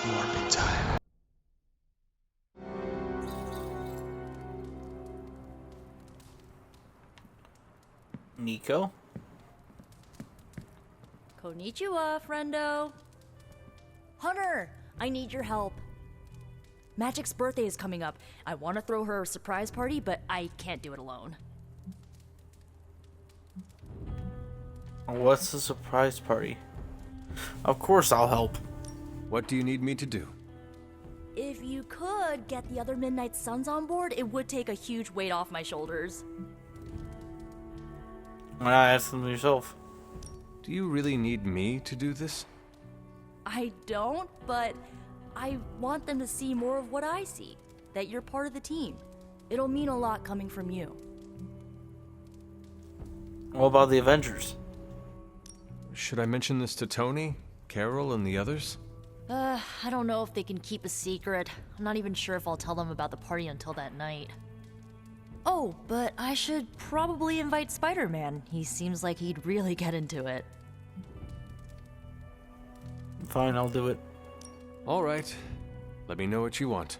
Morbin time. Nico? Konnichiwa, friendo. Hunter, I need your help. Magik's birthday is coming up. I want to throw her a surprise party, but I can't do it alone. What's the surprise party? Of course I'll help. What do you need me to do? If you could get the other Midnight Suns on board, it would take a huge weight off my shoulders. Why not ask them yourself? Do you really need me to do this? I don't, but I want them to see more of what I see. That you're part of the team. It'll mean a lot coming from you. What about the Avengers? Should I mention this to Tony, Carol, and the others? I don't know if they can keep a secret. I'm not even sure if I'll tell them about the party until that night. Oh, but I should probably invite Spider-Man. He seems like he'd really get into it. Fine, I'll do it. All right. Let me know what you want.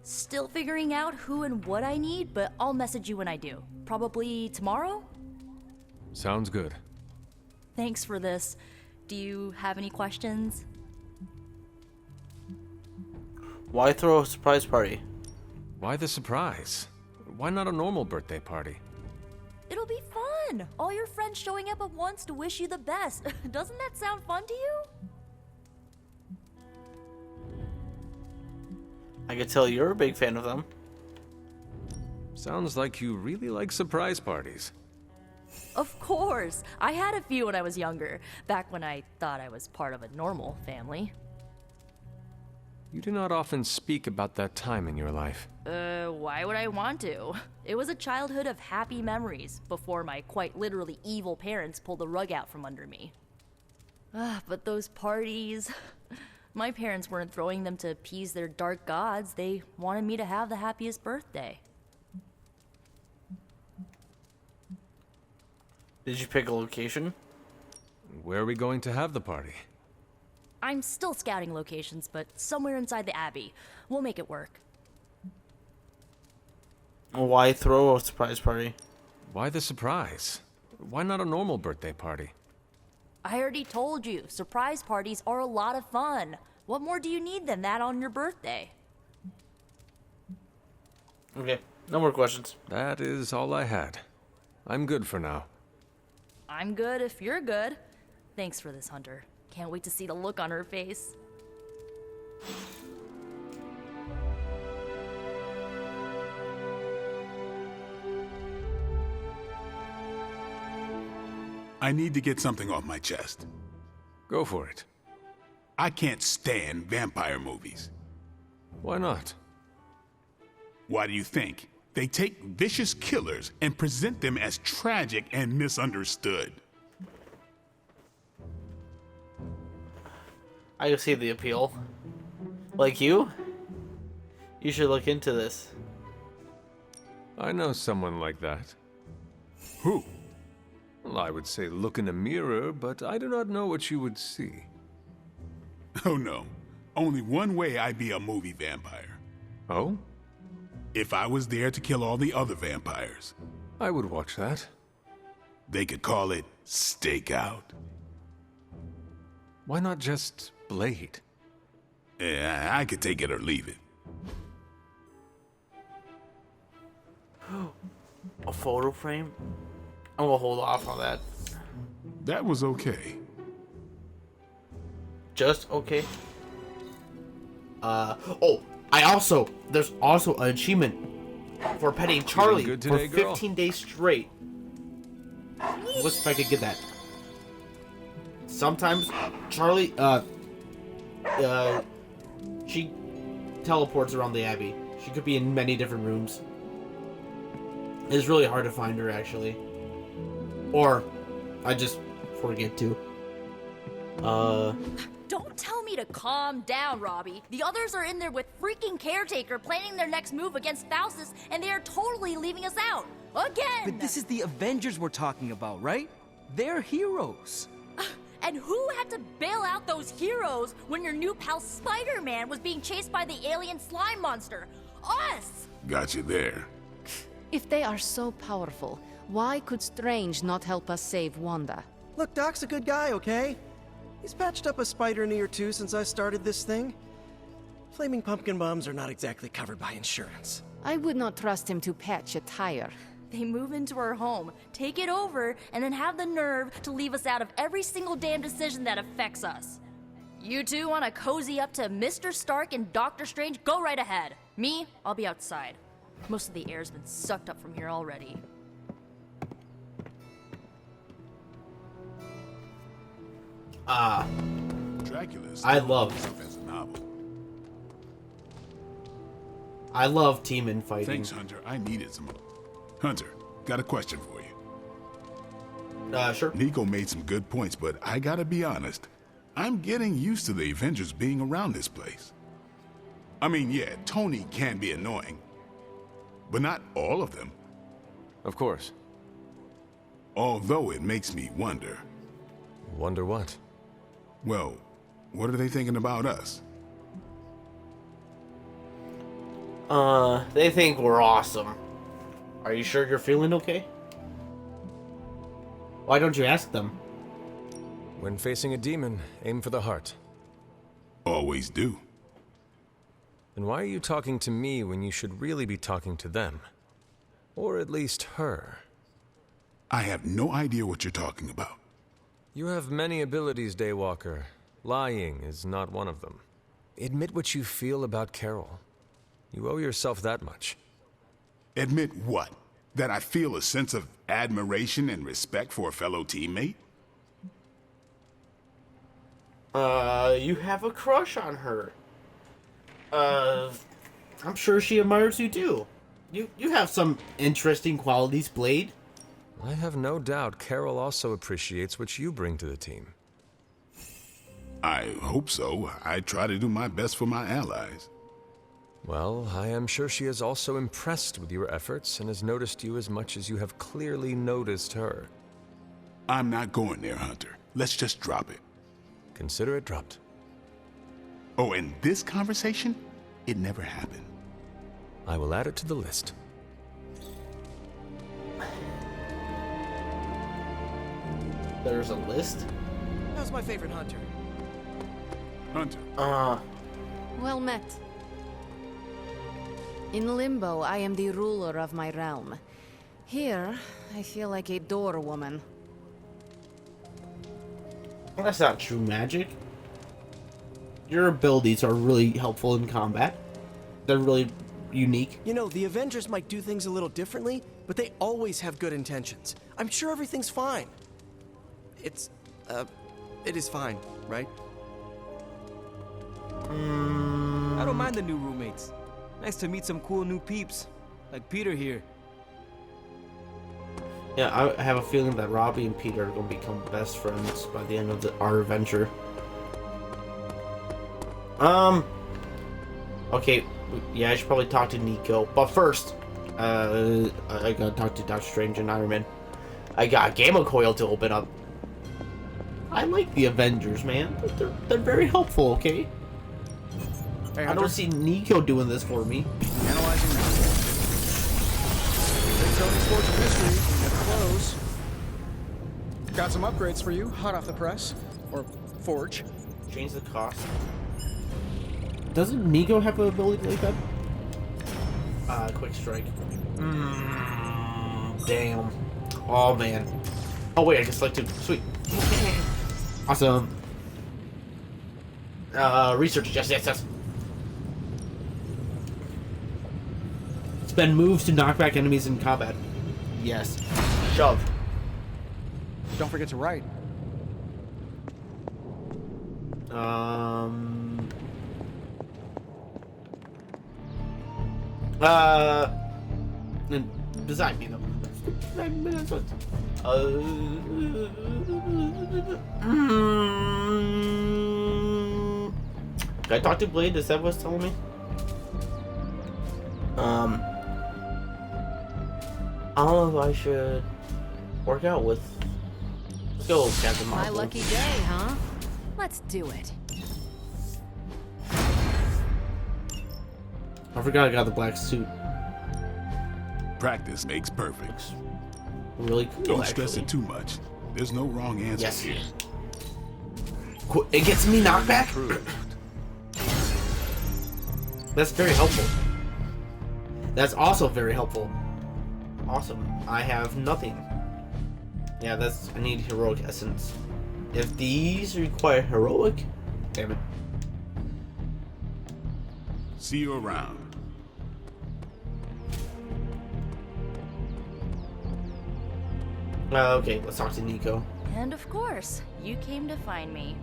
Still figuring out who and what I need, but I'll message you when I do. Probably tomorrow? Sounds good. Thanks for this. Do you have any questions? Why throw a surprise party? Why the surprise? Why not a normal birthday party? It'll be fun! All your friends showing up at once to wish you the best. Doesn't that sound fun to you? I can tell you're a big fan of them. Sounds like you really like surprise parties. Of course! I had a few when I was younger, back when I thought I was part of a normal family. You do not often speak about that time in your life. Why would I want to? It was a childhood of happy memories, before my quite literally evil parents pulled the rug out from under me. But those parties... My parents weren't throwing them to appease their dark gods, they wanted me to have the happiest birthday. Did you pick a location? Where are we going to have the party? I'm still scouting locations, but somewhere inside the Abbey. We'll make it work. Why throw a surprise party? Why the surprise? Why not a normal birthday party? I already told you, surprise parties are a lot of fun. What more do you need than that on your birthday? Okay, no more questions. That is all I had. I'm good for now. I'm good if you're good. Thanks for this, Hunter. Can't wait to see the look on her face. I need to get something off my chest. Go for it. I can't stand vampire movies. Why not? Why do you think? They take vicious killers and present them as tragic and misunderstood. I can see the appeal. Like you? You should look into this. I know someone like that. Who? Well, I would say look in a mirror, but I do not know what you would see. Oh no. Only one way I'd be a movie vampire. Oh? If I was there to kill all the other vampires. I would watch that. They could call it Stakeout. Why not just Blade? Yeah, I could take it or leave it. A photo frame? I'm gonna hold off on that. That was okay. Just okay. There's also an achievement for petting Charlie good today, for girl? 15 days straight. What's if I could get that? Sometimes Charlie, she teleports around the Abbey. She could be in many different rooms. It's really hard to find her, actually. Or, I just forget to. Don't tell me to calm down, Robbie. The others are in there with freaking Caretaker planning their next move against Faustus, and they are totally leaving us out. Again! But this is the Avengers we're talking about, right? They're heroes. And who had to bail out those heroes when your new pal Spider-Man was being chased by the alien slime monster? Us! Got you there. If they are so powerful, why could Strange not help us save Wanda? Look, Doc's a good guy, okay? He's patched up a spider knee or two since I started this thing. Flaming pumpkin bombs are not exactly covered by insurance. I would not trust him to patch a tire. They move into our home, take it over, and then have the nerve to leave us out of every single damn decision that affects us. You two want to cozy up to Mr. Stark and Doctor Strange? Go right ahead. Me, I'll be outside. Most of the air's been sucked up from here already. Dracula's I love- himself as a novel. I love team infighting. Thanks, Hunter. I needed some. Hunter, got a question for you. Sure. Nico made some good points, but I gotta be honest. I'm getting used to the Avengers being around this place. I mean, yeah, Tony can be annoying, but not all of them. Of course. Although it makes me wonder, Wonder what? well, what are they thinking about us? They think we're awesome. Are you sure you're feeling okay? Why don't you ask them? When facing a demon, aim for the heart. Always do. Then why are you talking to me when you should really be talking to them? Or at least her? I have no idea what you're talking about. You have many abilities, Daywalker. Lying is not one of them. Admit what you feel about Carol. You owe yourself that much. Admit what? That I feel a sense of admiration and respect for a fellow teammate? You have a crush on her. I'm sure she admires you too. You have some interesting qualities, Blade. I have no doubt Carol also appreciates what you bring to the team. I hope so. I try to do my best for my allies. Well, I am sure she is also impressed with your efforts and has noticed you as much as you have clearly noticed her. I'm not going there, Hunter. Let's just drop it. Consider it dropped. Oh, and this conversation? It never happened. I will add it to the list. There's a list? How's my favorite hunter? Hunter. Well met. In Limbo, I am the ruler of my realm. Here, I feel like a door woman. Well, that's not true, Magik. Your abilities are really helpful in combat. They're really unique. You know, the Avengers might do things a little differently, but they always have good intentions. I'm sure everything's fine. It is fine, right? I don't mind the new roommates. Nice to meet some cool new peeps, like Peter here. Yeah, I have a feeling that Robbie and Peter are going to become best friends by the end of our adventure. Okay, yeah, I should probably talk to Nico. But first, I gotta talk to Doctor Strange and Iron Man. I got a Gamma Coil to open up. I like the Avengers, man. They're very helpful, okay? Hey, I don't see Nico doing this for me. Analyzing now. Big Tony's Forge of History, get close. Got some upgrades for you, hot off the press. Or forge. Change the cost. Doesn't Nico have an ability like that? Quick strike. Damn. Oh, man. Oh, wait, I just like to. Sweet. Awesome. Research. Yes. Spend moves to knock back enemies in combat. Yes. Shove. Don't forget to write. Design me though. Can I talk to Blade? Is that what's telling me? I don't know if I should work out with Let's go, Captain My Marvel. lucky day, huh? Let's do it. I forgot I got the black suit. Practice makes perfect. Really cool, Don't stress actually. it too much. There's no wrong answer Yes. here. It gets me knocked back. That's very helpful. That's also very helpful. Awesome. I have nothing. Yeah, I need heroic essence. If these require heroic, damn it. See you around. Okay, let's talk to Nico. And of course, you came to find me.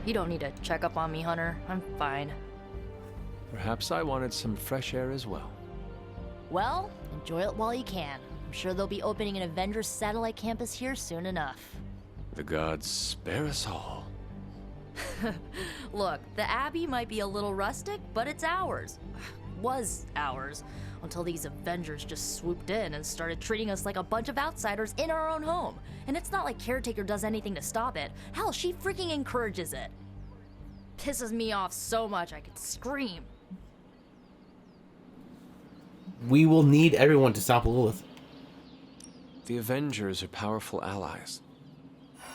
You don't need to check up on me, Hunter. I'm fine. Perhaps I wanted some fresh air as well. Well, enjoy it while you can. I'm sure they'll be opening an Avengers satellite campus here soon enough. The gods spare us all. Look, the Abbey might be a little rustic, but it's ours. Was ours. Until these Avengers just swooped in and started treating us like a bunch of outsiders in our own home. And it's not like Caretaker does anything to stop it. Hell, she freaking encourages it. Pisses me off so much I could scream. We will need everyone to stop Lilith. The Avengers are powerful allies.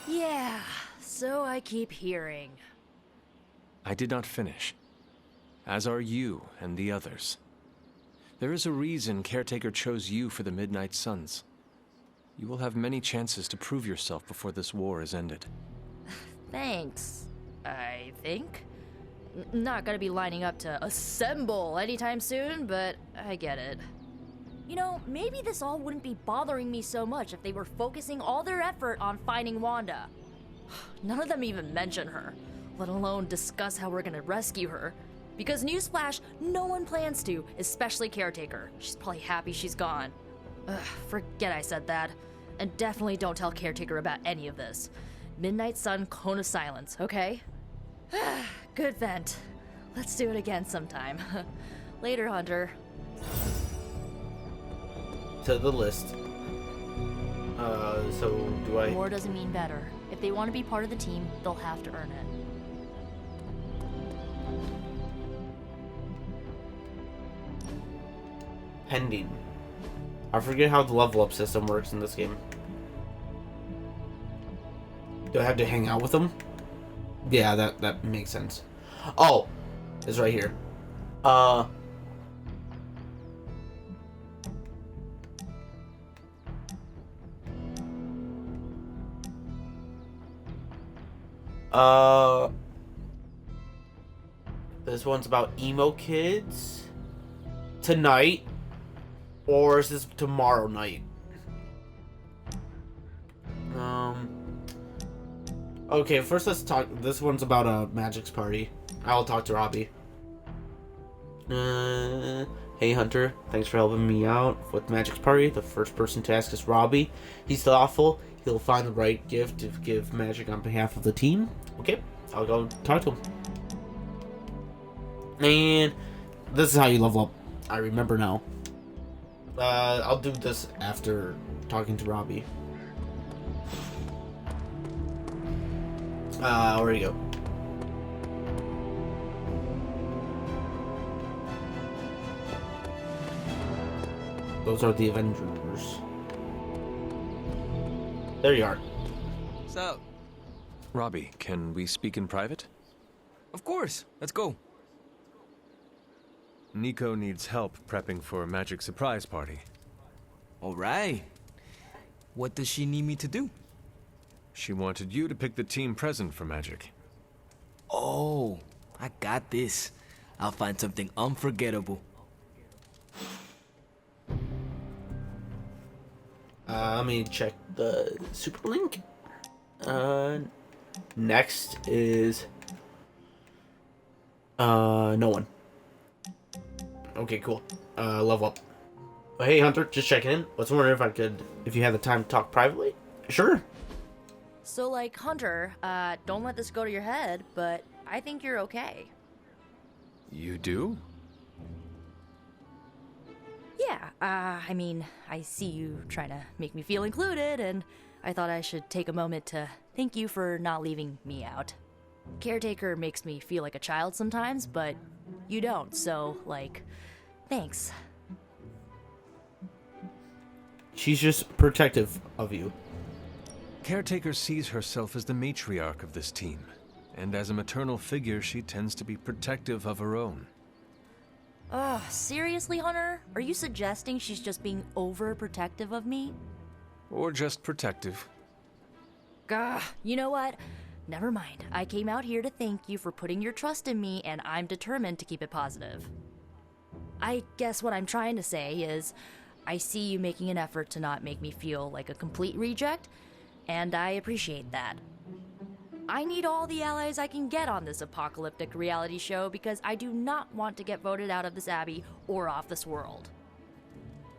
Yeah, so I keep hearing. I did not finish. As are you and the others. There is a reason Caretaker chose you for the Midnight Suns. You will have many chances to prove yourself before this war is ended. Thanks, I think. Not gonna be lining up to assemble anytime soon, but I get it. You know, maybe this all wouldn't be bothering me so much if they were focusing all their effort on finding Wanda. None of them even mention her, let alone discuss how we're gonna rescue her. Because newsflash, no one plans to, especially Caretaker. She's probably happy she's gone. Ugh, forget I said that. And definitely don't tell Caretaker about any of this. Midnight Sun, Cone of Silence, okay? Good vent. Let's do it again sometime. Later, Hunter. To the list. So do I... More doesn't mean better. If they want to be part of the team, they'll have to earn it. Pending. I forget how the level up system works in this game. Do I have to hang out with them? Yeah, that makes sense. Oh, it's right here. This one's about emo kids. Tonight. Or is this tomorrow night? Okay, first let's talk. This one's about Magik's party. I'll talk to Robbie. Hey Hunter, thanks for helping me out with Magik's party. The first person to ask is Robbie. He's thoughtful. He'll find the right gift to give Magik on behalf of the team. Okay, I'll go talk to him. And this is how you level up. I remember now. I'll do this after talking to Robbie. Where do you go? Those are the Avengers. There you are. What's up? Robbie, can we speak in private? Of course. Let's go. Nico needs help prepping for a Magic surprise party. All right. What does she need me to do? She wanted you to pick the team present for Magik. Oh, I got this. I'll find something unforgettable. Let me check the super link. Next is no one. Okay, cool. Level up. Oh, hey Hunter, just checking in. Was wondering if you had the time to talk privately. Sure. So, like, Hunter, don't let this go to your head, but I think you're okay. You do? Yeah, I mean, I see you trying to make me feel included, and I thought I should take a moment to thank you for not leaving me out. Caretaker makes me feel like a child sometimes, but you don't, so, like, thanks. She's just protective of you. Caretaker sees herself as the matriarch of this team, and as a maternal figure, she tends to be protective of her own. Ugh, seriously, Hunter? Are you suggesting she's just being overprotective of me? Or just protective. Gah, you know what? Never mind. I came out here to thank you for putting your trust in me, and I'm determined to keep it positive. I guess what I'm trying to say is, I see you making an effort to not make me feel like a complete reject, and I appreciate that. I need all the allies I can get on this apocalyptic reality show because I do not want to get voted out of this abbey or off this world.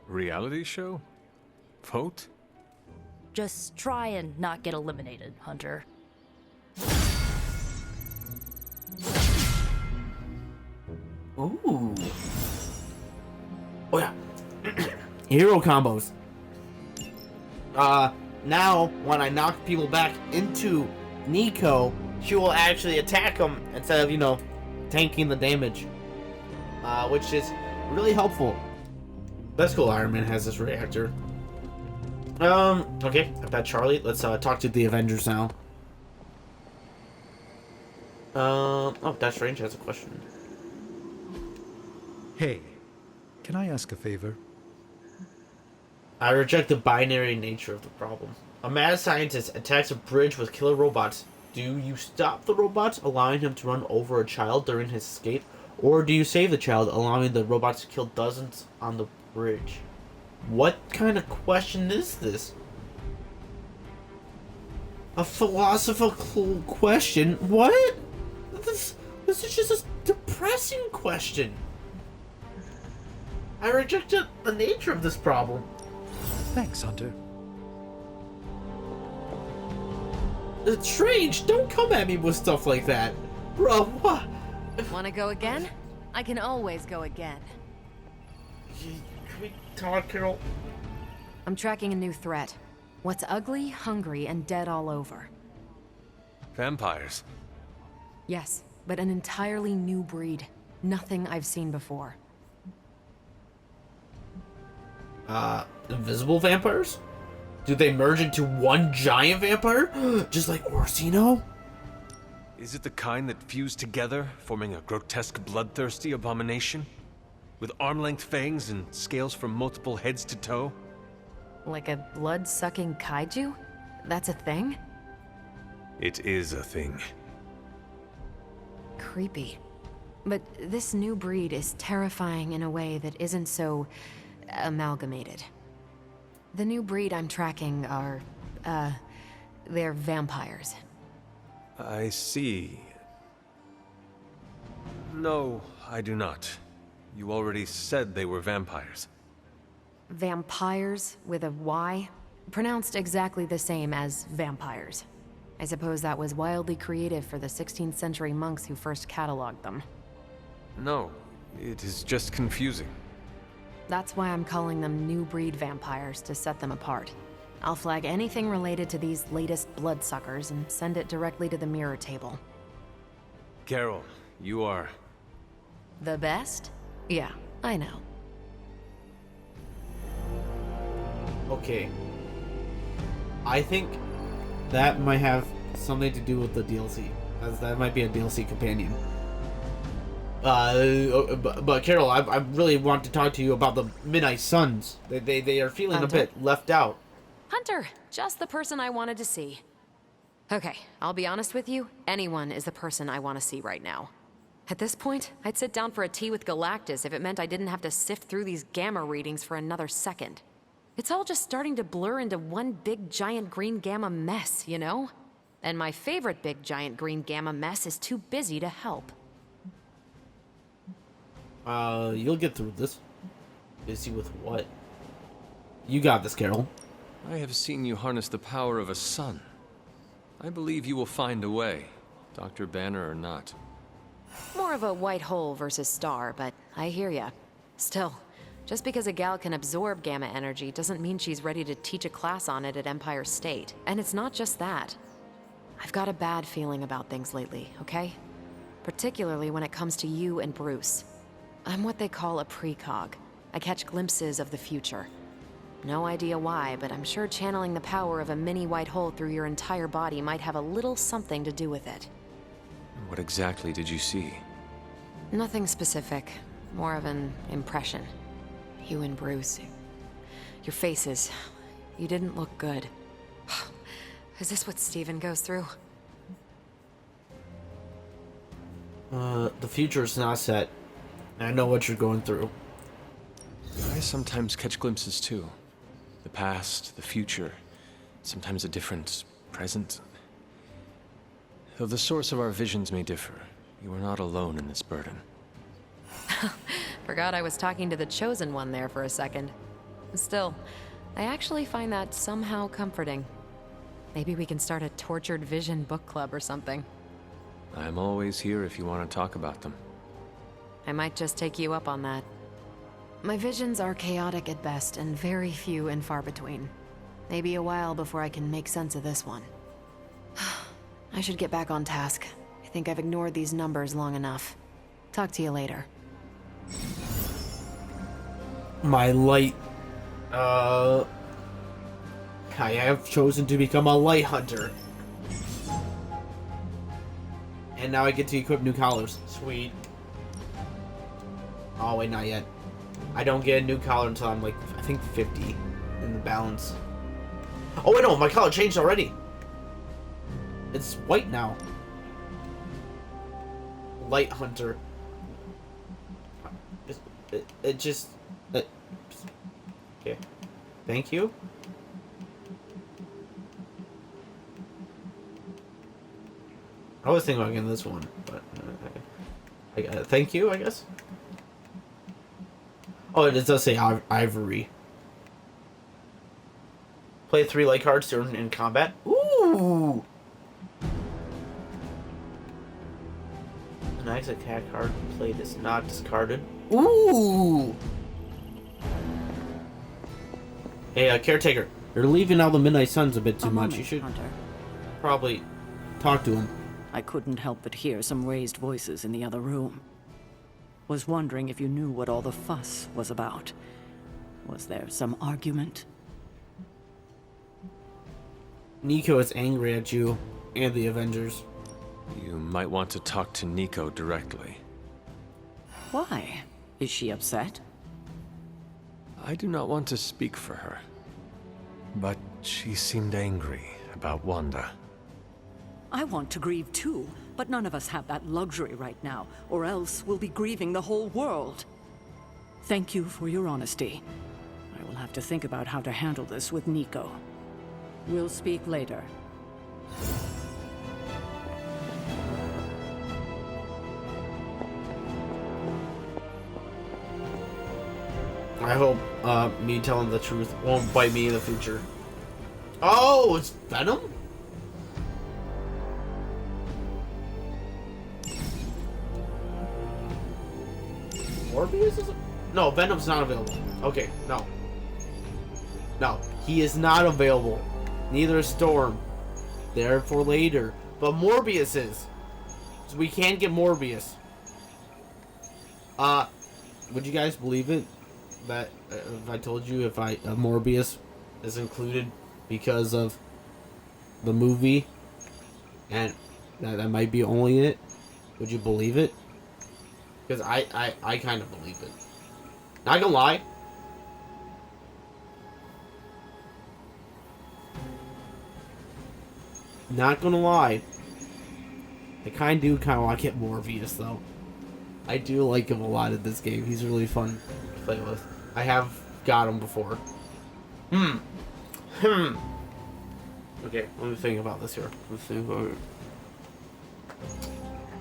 Reality show? Vote? Just try and not get eliminated, Hunter. Ooh. Oh yeah. Hero combos. Now when I knock people back into Nico, she will actually attack him instead of, you know, tanking the damage. Which is really helpful. That's cool. Iron Man has this reactor. Okay, I've got Charlie. Let's talk to the Avengers now. Oh, Dash Strange has a question. Hey, can I ask a favor? I reject the binary nature of the problem. A mad scientist attacks a bridge with killer robots. Do you stop the robots, allowing him to run over a child during his escape? Or do you save the child, allowing the robots to kill dozens on the bridge? What kind of question is this? A philosophical question? What? This is just a depressing question. I reject the nature of this problem. Thanks, Hunter. It's strange. Don't come at me with stuff like that. Bro, what? Wanna go again? I can always go again. Can we talk, Carol? I'm tracking a new threat. What's ugly, hungry, and dead all over. Vampires. Yes, but an entirely new breed. Nothing I've seen before. Invisible vampires? Do they merge into one giant vampire? Just like Orsino? Is it the kind that fuse together, forming a grotesque, bloodthirsty abomination? With arm-length fangs and scales from multiple heads to toe? Like a blood-sucking kaiju? That's a thing? It is a thing. Creepy. But this new breed is terrifying in a way that isn't so amalgamated. The new breed I'm tracking are, they're vampires. I see. No, I do not. You already said they were vampires. Vampires with a Y? Pronounced exactly the same as vampires. I suppose that was wildly creative for the 16th century monks who first cataloged them. No, it is just confusing. That's why I'm calling them new breed vampires, to set them apart. I'll flag anything related to these latest bloodsuckers and send it directly to the mirror table. Carol, you are... The best? Yeah, I know. Okay. I think that might have something to do with the DLC, as that might be a DLC companion. But Carol, I really want to talk to you about the Midnight Suns. They are feeling Hunter? a bit left out. Hunter, just the person I wanted to see. Okay, I'll be honest with you, anyone is the person I want to see right now. At this point, I'd sit down for a tea with Galactus if it meant I didn't have to sift through these gamma readings for another second. It's all just starting to blur into one big giant green gamma mess, you know? And my favorite big giant green gamma mess is too busy to help. You'll get through this. Busy with what? You got this, Carol. I have seen you harness the power of a sun. I believe you will find a way, Dr. Banner or not. More of a white hole versus star, but I hear ya. Still, Just because a gal can absorb gamma energy doesn't mean she's ready to teach a class on it at Empire State. And it's not just that. I've got a bad feeling about things lately, okay? Particularly when it comes to you and Bruce. I'm what they call a precog. I catch glimpses of the future. No idea why, but I'm sure channeling the power of a mini white hole through your entire body might have a little something to do with it. What exactly did you see? Nothing specific. More of an impression. You and Bruce. Your faces. You didn't look good. Is this what Steven goes through? The future is not set. I know what you're going through. I sometimes catch glimpses too. The past, the future, sometimes a different present. Though the source of our visions may differ, you are not alone in this burden. Forgot I was talking to the Chosen One there for a second. Still, I actually find that somehow comforting. Maybe we can start a tortured vision book club or something. I'm always here if you want to talk about them. I might just take you up on that. My visions are chaotic at best and very few and far between. Maybe a while before I can make sense of this one. I should get back on task. I think I've ignored these numbers long enough. Talk to you later. My light. I have chosen to become a light hunter. And now I get to equip new collars. Sweet. Oh, wait, not yet. I don't get a new collar until I'm like, I think 50 in the balance. Oh, wait, no, my collar changed already. It's white now. Light hunter. It just... okay. Thank you. I was thinking about getting this one, but... thank you, I guess. Oh, it does say ivory. Play 3 light cards in combat. Ooh! Nice attack card played is not discarded. Ooh! Hey, caretaker, you're leaving out the Midnight Suns a bit too much. You should probably talk to him. I couldn't help but hear some raised voices in the other room. Was wondering if you knew what all the fuss was about. Was there some argument? Nico is angry at you and the Avengers. You might want to talk to Nico directly. Why? Is she upset? I do not want to speak for her. But she seemed angry about Wanda. I want to grieve too, but none of us have that luxury right now, or else we'll be grieving the whole world. Thank you for your honesty. I will have to think about how to handle this with Nico. We'll speak later. I hope me telling the truth won't bite me in the future. Oh, it's Venom? Morbius is... No, Venom's not available. Okay, no. No, he is not available. Neither is Storm. Therefore later. But Morbius is. So we can't get Morbius. Would you guys believe it? That if I told you if Morbius is included because of the movie, and that might be only it, would you believe it? Because I kind of believe it. Not gonna lie. Not gonna lie. I kind of want to get Morbius though. I do like him a lot in this game. He's really fun to play with. I have got him before. Okay, let me think about this here.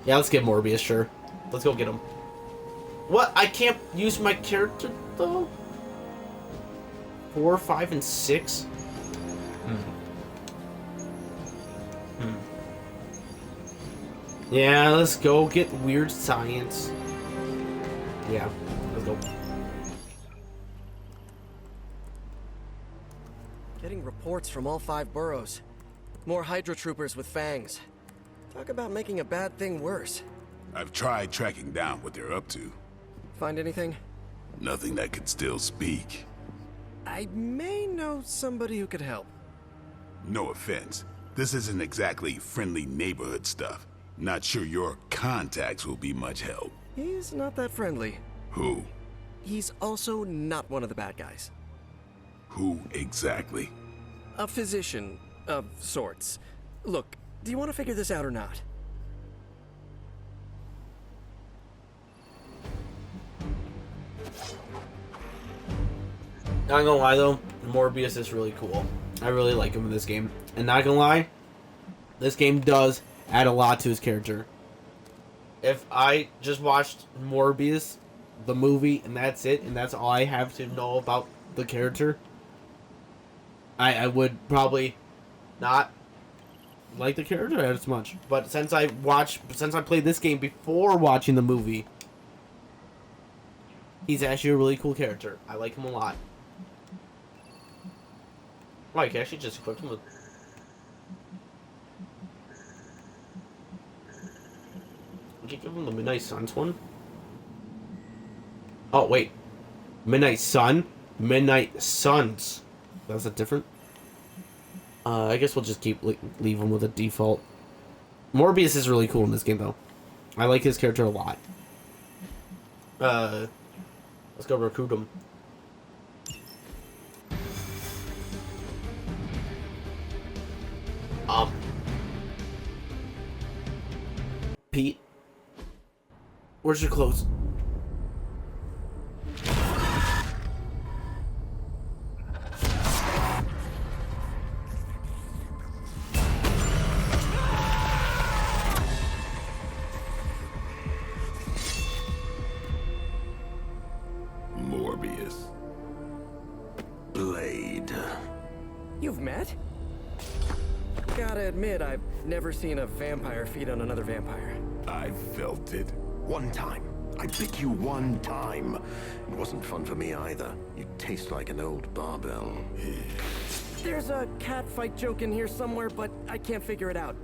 Yeah, let's get Morbius, sure. Let's go get him. What? I can't use my character, though? 4, 5, and 6? Yeah, let's go get weird science. Yeah, let's go. getting reports from all 5 boroughs. More Hydra troopers with fangs. Talk about making a bad thing worse. I've tried tracking down what they're up to. Find anything? Nothing that could still speak. I may know somebody who could help. No offense. This isn't exactly friendly neighborhood stuff. Not sure your contacts will be much help. He's not that friendly. Who? He's also not one of the bad guys. Who exactly? A physician of sorts. Look, do you want to figure this out or not? Not gonna lie though, Morbius is really cool. I really like him in this game. And not gonna lie, this game does add a lot to his character. If I just watched Morbius, the movie, and that's it, and that's all I have to know about the character, I would probably not like the character as much. But since I played this game before watching the movie, he's actually a really cool character. I like him a lot. Oh, I can actually just equip him with... Would you give him the Midnight Suns one? Oh, wait. Midnight Sun? Midnight Suns. That's a different... I guess we'll just leave him with a default. Morbius is really cool in this game, though. I like his character a lot. Let's go recruit him. Pete, where's your clothes? Morbius. Blade. You've met? Gotta admit, I've never seen a vampire feed on another vampire. I felt it. One time. I bit you one time. It wasn't fun for me either. You taste like an old barbell. There's a cat fight joke in here somewhere, but I can't figure it out.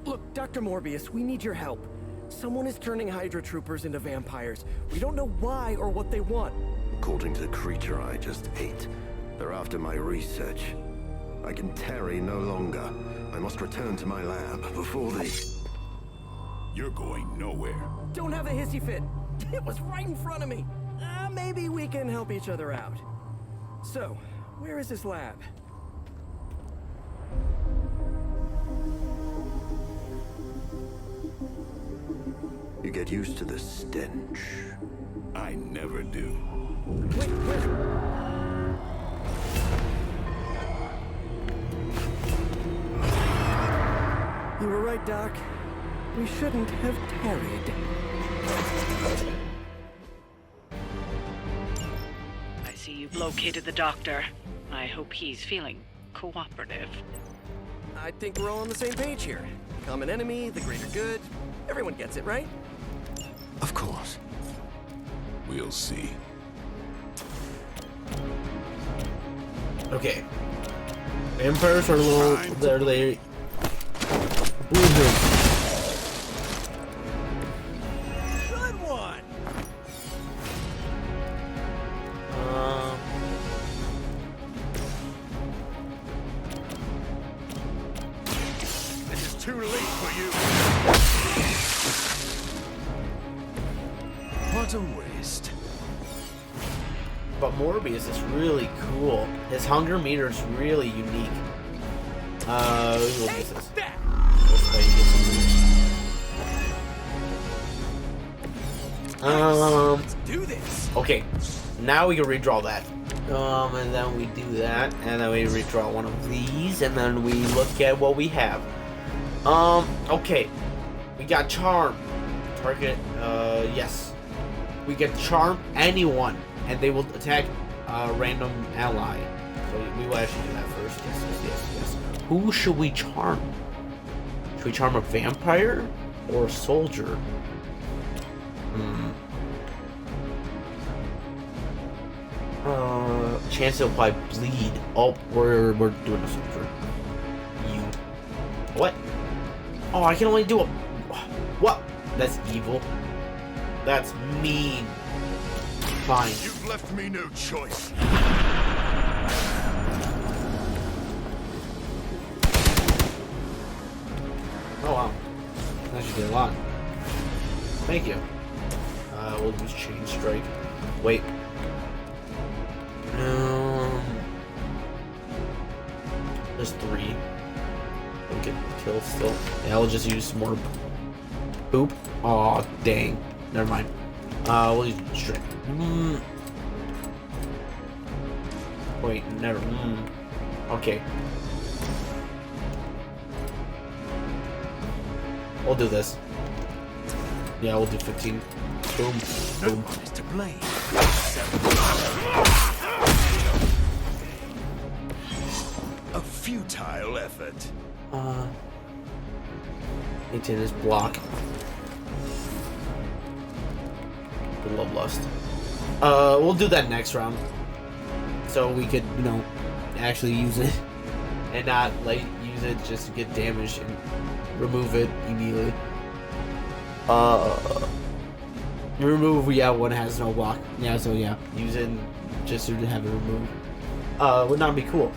Look, Dr. Morbius, we need your help. Someone is turning Hydra troopers into vampires. We don't know why or what they want. According to the creature I just ate, they're after my research. I can tarry no longer. I must return to my lab before they... You're going nowhere. Don't have a hissy fit. It was right in front of me. Maybe we can help each other out. So, where is his lab? You get used to the stench. I never do. Wait. You were right, Doc. We shouldn't have tarried. I see you've located the doctor. I hope he's feeling cooperative. I think we're all on the same page here. Common enemy, the greater good. Everyone gets it, right? Of course. We'll see. Okay. Vampires are a little... They're Boo-hoo. Good one! This is too late for you. What a waste. But Morbius is really cool. His hunger meter is really unique. We'll use this. Let's do this. Okay, now we can redraw that. And then we do that, and then we redraw one of these, and then we look at what we have. Okay, we got charm. Target, yes. We get charm anyone, and they will attack a random ally. So we will actually do that first. Yes. Who should we charm? Should we charm a vampire or a soldier? Chance to apply bleed. Oh, we're doing a soldier. You. What? Oh, I can only do a. What? That's evil. That's mean. Fine. You've left me no choice. Oh wow. That should do a lot. Thank you. We'll use Chain Strike. Wait. There's 3. We can kill still. Yeah, I'll just use some more poop. Aw, dang. Never mind. We'll use Strike. Wait, never. Okay. We'll do this. Yeah, we'll do 15. Boom. Boom. Is to blame. A futile effort. Maintain his block. Bloodlust. We'll do that next round. So we could, you know, actually use it. And not, like, use it just to get damaged and remove it immediately. Remove, yeah, one has no block. Yeah, so yeah, use it just to have it removed. Would not be cool.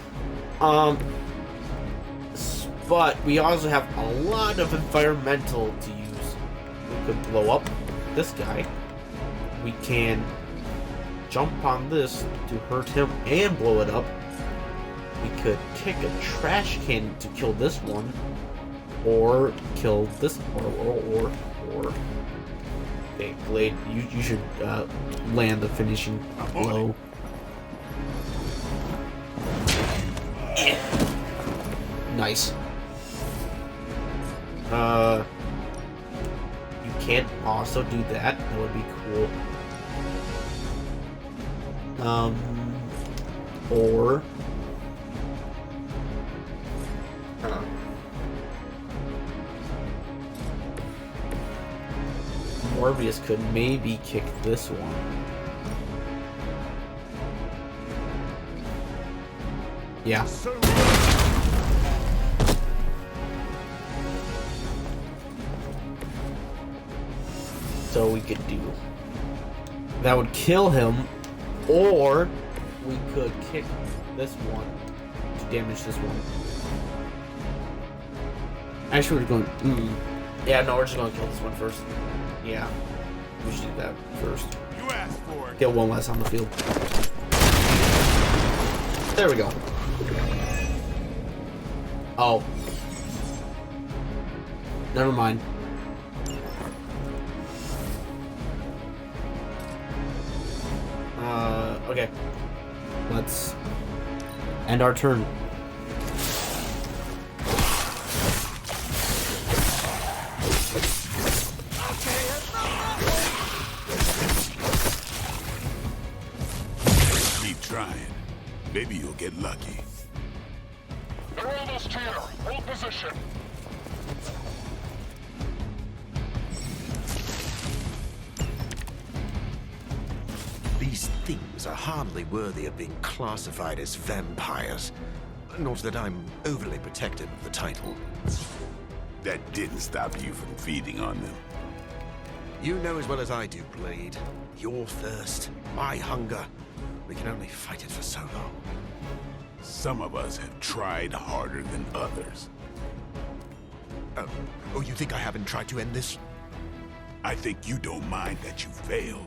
But we also have a lot of environmental to use. We could blow up this guy. We can jump on this to hurt him and blow it up. We could kick a trash can to kill this one. Or kill this, or. Okay, Blade, you should land the finishing blow. Yeah. Nice. You can't also do that. That would be cool. Or. Morbius could maybe kick this one. Yeah. So we could do that would kill him, or we could kick this one to damage this one. Actually, we're going. Yeah, no, we're just going to kill this one first. Yeah, we should do that first. You asked for it. Get one less on the field. There we go. Oh. Never mind. Okay. Let's end our turn. Trying. Maybe you'll get lucky. They're almost here. Hold position. These things are hardly worthy of being classified as vampires. Not that I'm overly protective of the title. That didn't stop you from feeding on them. You know as well as I do, Blade. Your thirst, my hunger. We can only fight it for so long. Some of us have tried harder than others. Oh, you think I haven't tried to end this? I think you don't mind that you failed.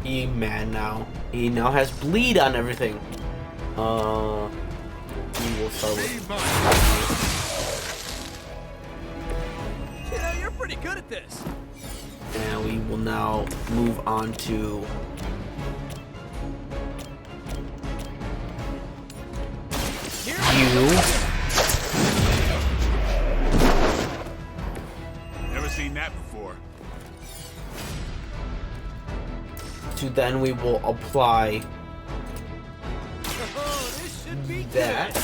He mad now. He now has bleed on everything. We will start with. Yeah, you're pretty good at this. And we will now move on to you. Never seen that before. To then we will apply Oh, this should be that.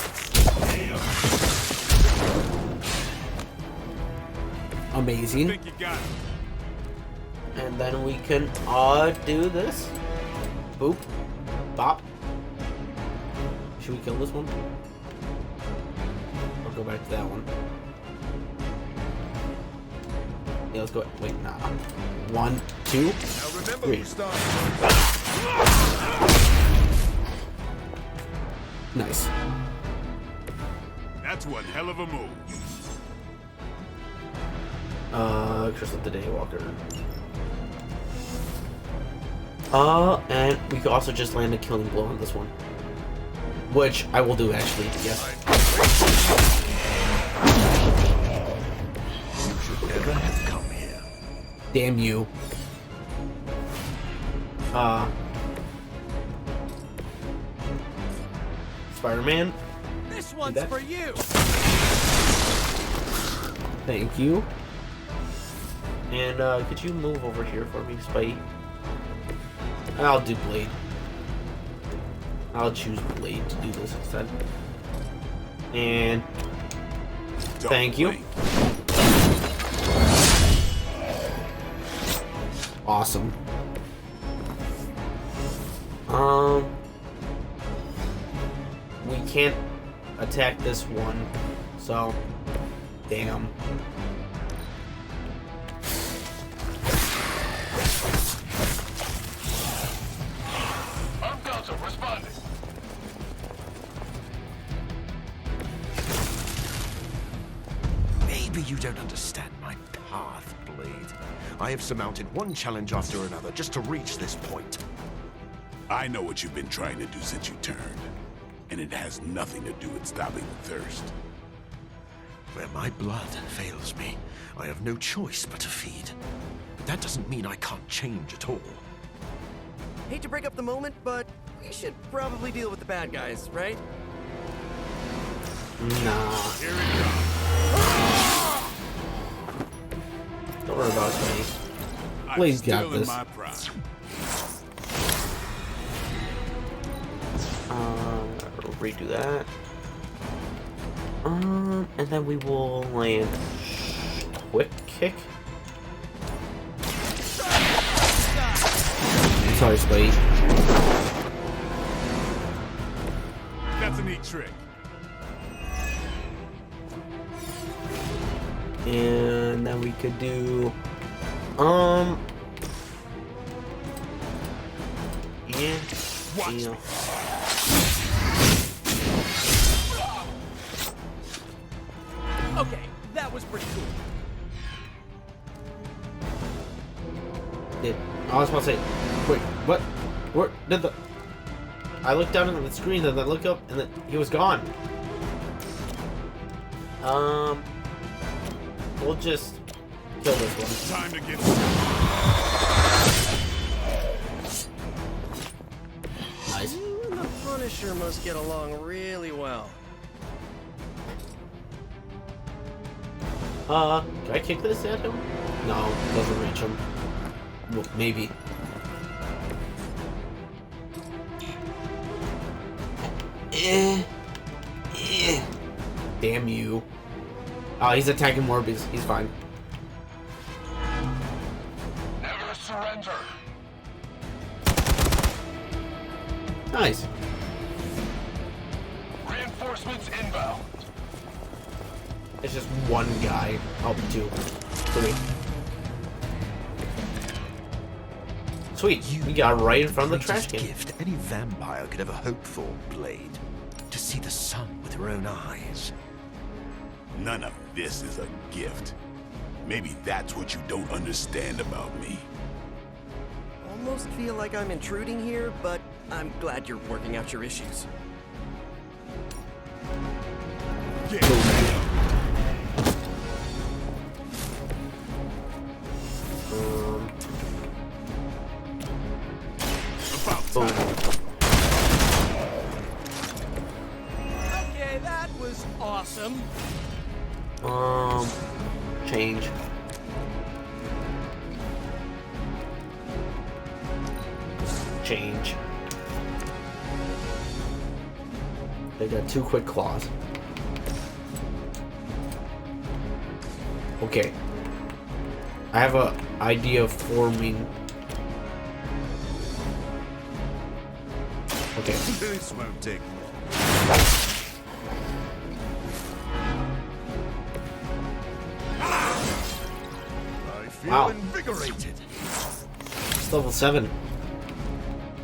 Amazing. Think you got it. And then we can do this. Boop. Bop. Should we kill this one? Or go back to that one? Yeah, let's go. Wait, nah. 1, 2, 3. Nice. That's one hell of a move. Crystal the Daywalker. And we could also just land a killing blow on this one. Which I will do, actually, yes. You should never have come here. Damn you. Spider-Man. This one's for you. Thank you. And could you move over here for me, Spidey? I'll do Blade. I'll choose Blade to do this instead. And thank you. Awesome. We can't attack this one, so damn. Responding. Maybe you don't understand my path, Blade. I have surmounted one challenge after another just to reach this point. I know what you've been trying to do since you turned, and it has nothing to do with stopping the thirst. Where my blood fails me, I have no choice but to feed. But that doesn't mean I can't change at all. Hate to break up the moment, but we should probably deal with the bad guys, right? Nah. Here it comes. Don't worry about me. Blade's got this. My pride. Redo that. And then we will land quick kick. Sorry, Spade. That's a neat trick. And then we could do yeah. Watch me. Okay, that was pretty cool. I was about to say, wait, what? Where did the? I looked down at the screen and then I looked up and then he was gone. We'll just kill this one. Time to get. Nice. You and the Punisher must get along really well. Can I kick this at him? No, it doesn't reach him. Well, maybe. Damn you. Oh, he's attacking Morbius. He's fine. Never surrender. Nice. Reinforcements inbound. It's just one guy. Oh, 2, 3. Sweet. We got right in front of the trash can. Gift any vampire could ever hope for, Blade. To see the sun with her own eyes. None of this is a gift. Maybe that's what you don't understand about me. Almost feel like I'm intruding here, but I'm glad you're working out your issues. Get Boom. Okay, that was awesome. Change. Change. They got 2 quick claws. Okay. I have a idea forming. Okay. This won't take. I feel Wow. invigorated. It's level 7.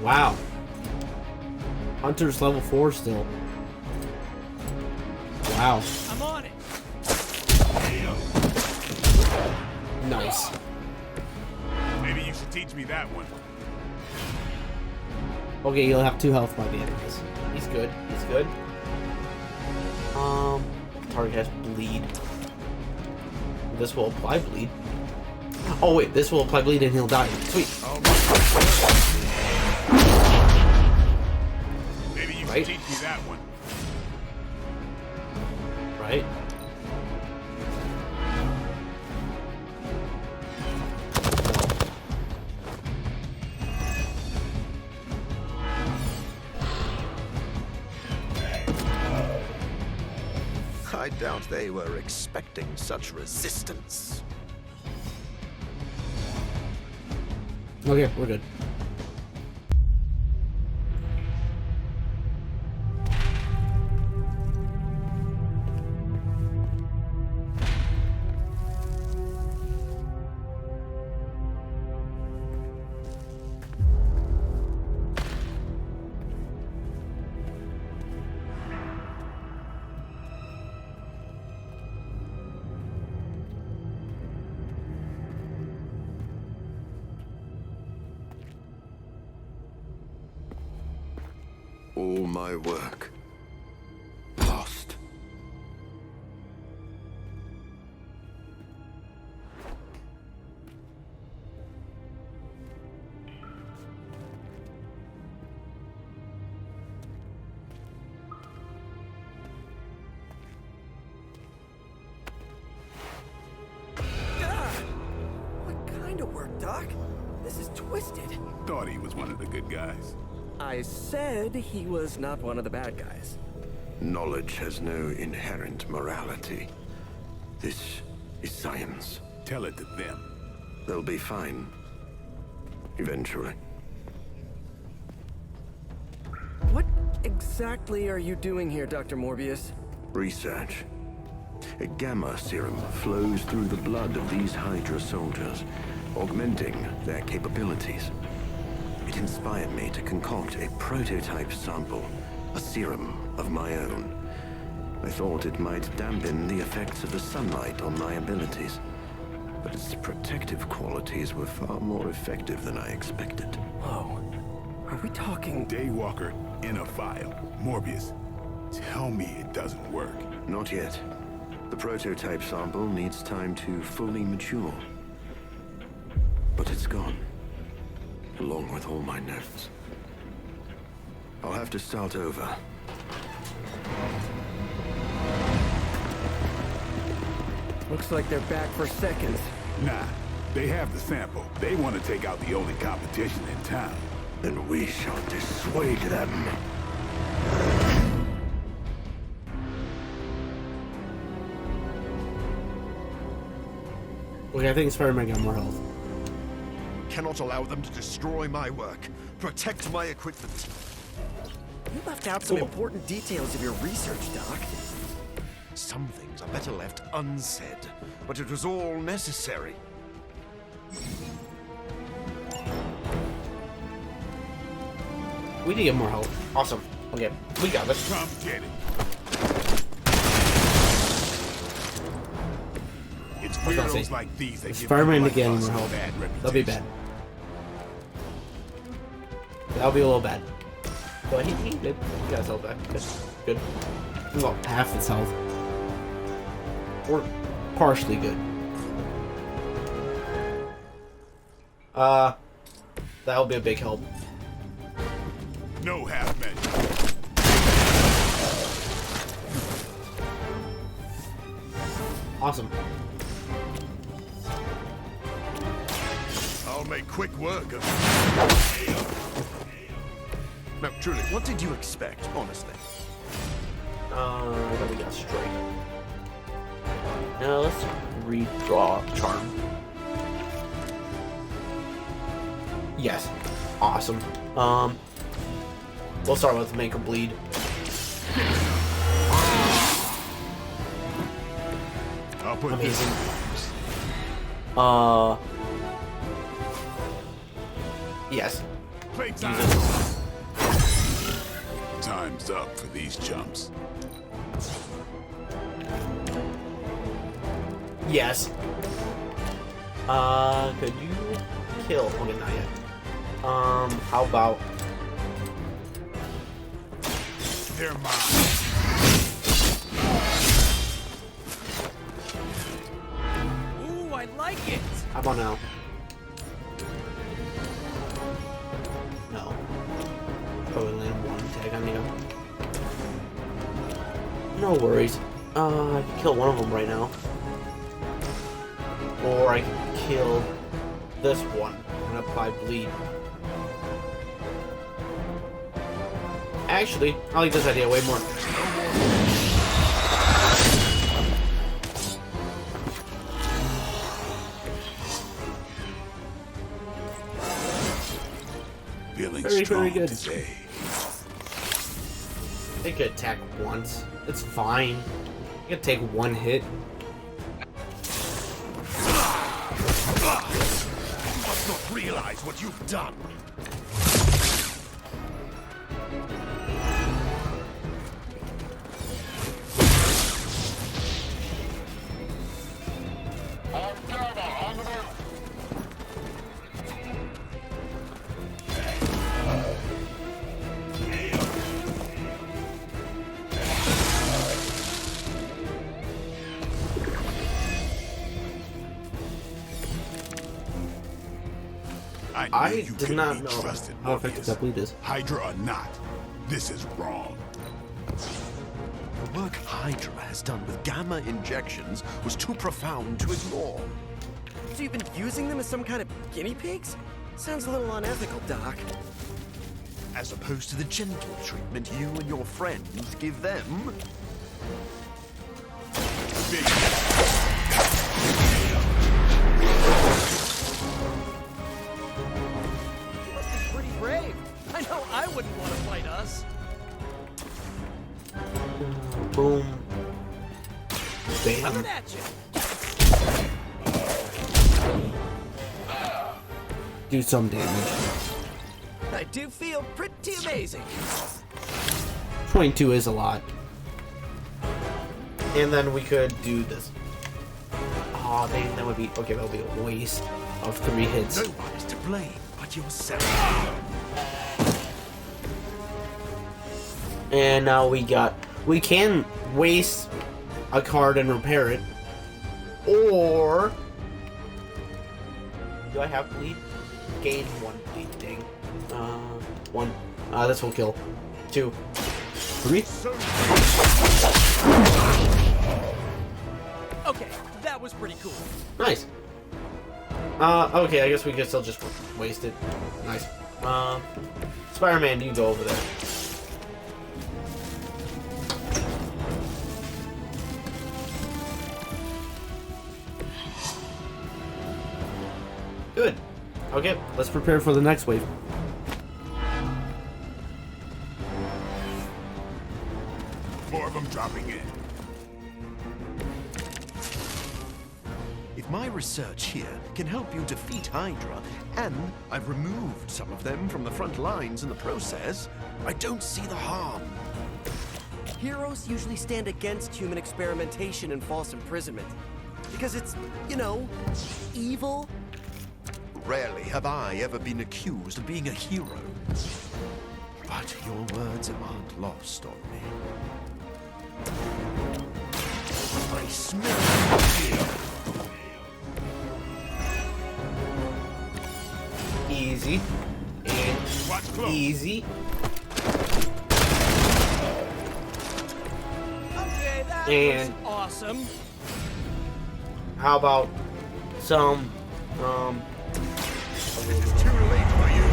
Wow. Hunter's level 4 still. Wow. I'm on it. Nice. Maybe you should teach me that one. Okay, you'll have 2 health by the end of this. He's good. He's good. Target has bleed. This will apply bleed. Oh wait, this will apply bleed and he'll die. Sweet. Maybe you Right. should teach me that one. Right? I doubt they were expecting such resistance. Okay, we're good. All my work lost. What kind of work, Doc? This is twisted. Thought he was one of the good guys. I said he was not one of the bad guys. Knowledge has no inherent morality. This is science. Tell it to them. They'll be fine. Eventually. What exactly are you doing here, Dr. Morbius? Research. A gamma serum flows through the blood of these Hydra soldiers, augmenting their capabilities. It inspired me to concoct a prototype sample, a serum of my own. I thought it might dampen the effects of the sunlight on my abilities, but its protective qualities were far more effective than I expected. Whoa. Are we talking... Daywalker in a file. Morbius, tell me it doesn't work. Not yet. The prototype sample needs time to fully mature. But it's gone. Along with all my notes. I'll have to start over. Looks like they're back for seconds. Nah, they have the sample. They want to take out the only competition in town. Then we shall dissuade them. Okay, I think Spider-Man got more health. Cannot allow them to destroy my work. Protect my equipment. You left out some important details of your research, Doc. Some things are better left unsaid, but it was all necessary. We need to get more health. Awesome. Okay, we got this. Come get it. It's weirdos like these that give Spider-Man people again like us more a health. bad That'll be reputation. bad. That'll be a little bad. But he did. He got his health back. Good. Good. Well, half his health. Or partially good. That'll be a big help. No half measure. Awesome. I'll make quick work of it. No, truly, what did you expect, honestly? We got straight. Now let's redraw charm. Yes. Awesome. We'll start with make her bleed. I'll put Amazing. Yes. Time's up for these chumps. Yes. Could you kill? Okay, not yet. How about? They're mine. Ooh, I like it. How about now? No. Probably land one tag on you. No worries. I can kill one of them right now. Or I can kill this one and apply bleed. Actually, I like this idea way more. Feeling Very, strong very good. today. They could attack once. It's fine. You can take one hit. You must not realize what you've done. I did not know how effective that bleed is. Hydra or not, this is wrong. The work Hydra has done with gamma injections was too profound to ignore. So you've been using them as some kind of guinea pigs? Sounds a little unethical, Doc. As opposed to the gentle treatment you and your friends give them. You must be pretty brave. I know I wouldn't want to fight us. Boom. Bam. Coming at you. Do some damage. I do feel pretty amazing. 22 is a lot. And then we could do this. Oh, that would be okay. That would be a waste of 3 hits. No one is to blame but yourself. And now we can waste a card and repair it, or do I have bleed? Gain 1 bleed. Dang. 1. This will kill. 2. 3. Okay, that was pretty cool. Nice. Okay, I guess we could still just waste it. Nice. Spider-Man, you go over there. Good. Okay, let's prepare for the next wave. More of them dropping in. If my research here can help you defeat Hydra, and I've removed some of them from the front lines in the process, I don't see the harm. Heroes usually stand against human experimentation and false imprisonment. Because it's, you know, evil. Rarely have I ever been accused of being a hero. But your words aren't lost on me. I smell fear. Easy. And easy. Okay, that And was awesome. how about some It's too late for you.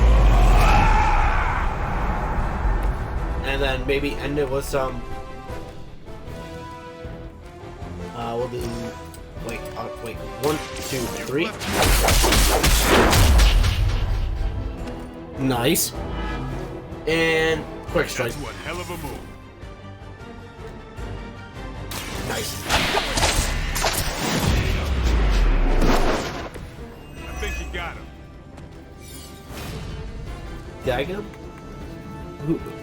and then maybe end it with some we'll do wait 1, 2, 3. Nice. And quick strike. That's one hell of a move. Nice. I think you got him. Did I get him?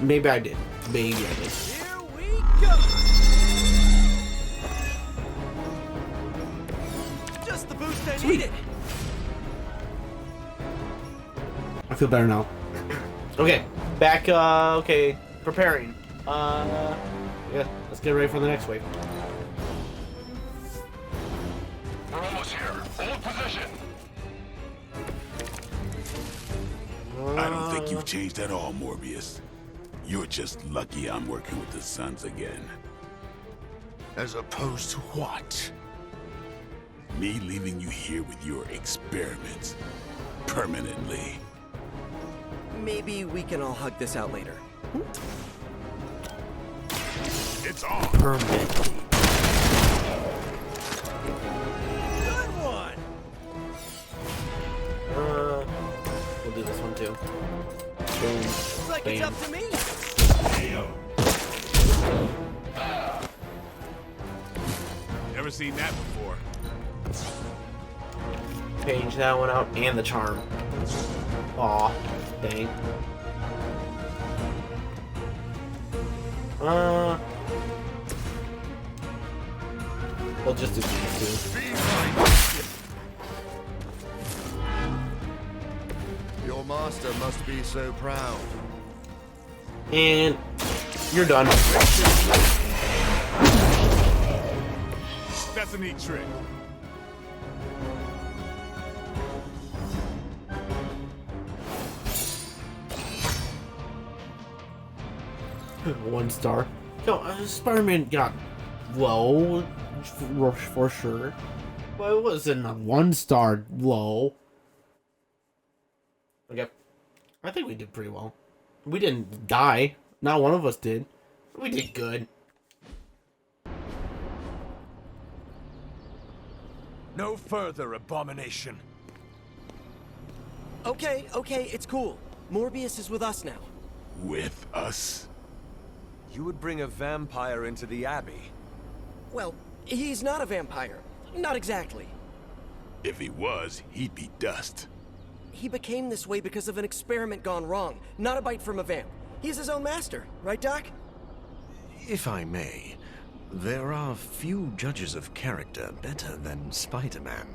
Maybe I did. Maybe I did. Here we go! Just the boost I needed! I feel better now. Okay, back, okay, preparing. Yeah, let's get ready for the next wave. We're almost here. Hold position. I don't think you've changed at all, Morbius. You're just lucky I'm working with the Suns again. As opposed to what? Me leaving you here with your experiments. Permanently. Maybe we can all hug this out later. It's on. Permanently. Good one! We'll do this one too. Boom. Looks like it's Bam. up to me! Never seen that before. Change that one out and the charm. Aw, dang. We'll just do these two. Your master must be so proud. And you're done. That's a neat trick. One star. Yo, Spider-Man got low for sure. But it wasn't a 1-star low. Okay. I think we did pretty well. We didn't die. Not one of us did. We did good. No further abomination. Okay, it's cool. Morbius is with us now. With us? You would bring a vampire into the Abbey? Well, he's not a vampire. Not exactly. If he was, he'd be dust. He became this way because of an experiment gone wrong, not a bite from a vamp. He's his own master, right, Doc? If I may, there are few judges of character better than Spider-Man.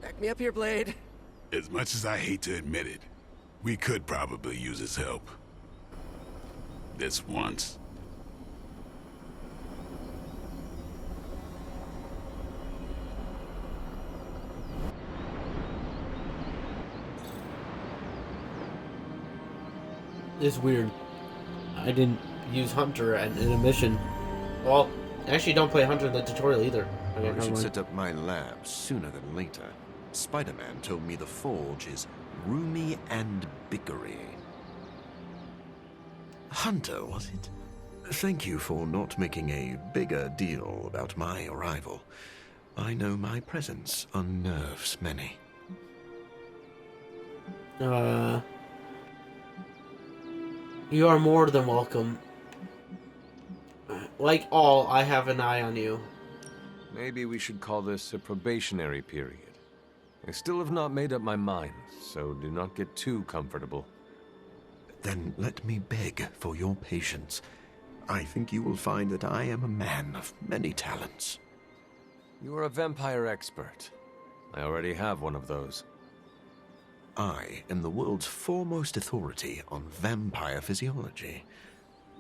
Back me up here, Blade. As much as I hate to admit it, we could probably use his help. This once. It's weird. I didn't use Hunter in a mission. Well, actually don't play Hunter in the tutorial either. Okay, I should set up my lab sooner than later. Spider-Man told me the Forge is roomy and bickery. Hunter, was it? Thank you for not making a bigger deal about my arrival. I know my presence unnerves many. You are more than welcome. Like all, I have an eye on you. Maybe we should call this a probationary period. I still have not made up my mind, so do not get too comfortable. Then let me beg for your patience. I think you will find that I am a man of many talents. You are a vampire expert. I already have one of those. I am the world's foremost authority on vampire physiology.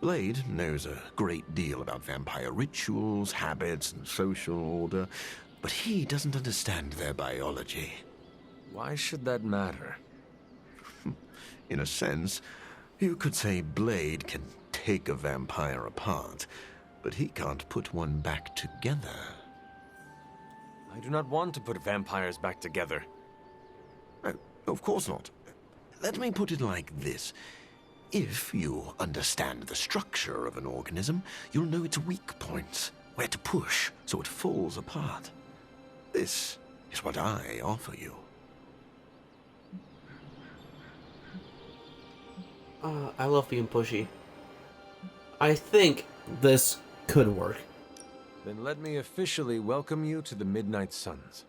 Blade knows a great deal about vampire rituals, habits, and social order, but he doesn't understand their biology. Why should that matter? In a sense, you could say Blade can take a vampire apart, but he can't put one back together. I do not want to put vampires back together. Of course not. Let me put it like this. If you understand the structure of an organism, you'll know its weak points, where to push so it falls apart. This is what I offer you. I love being pushy. I think this could work. Then let me officially welcome you to the Midnight Suns.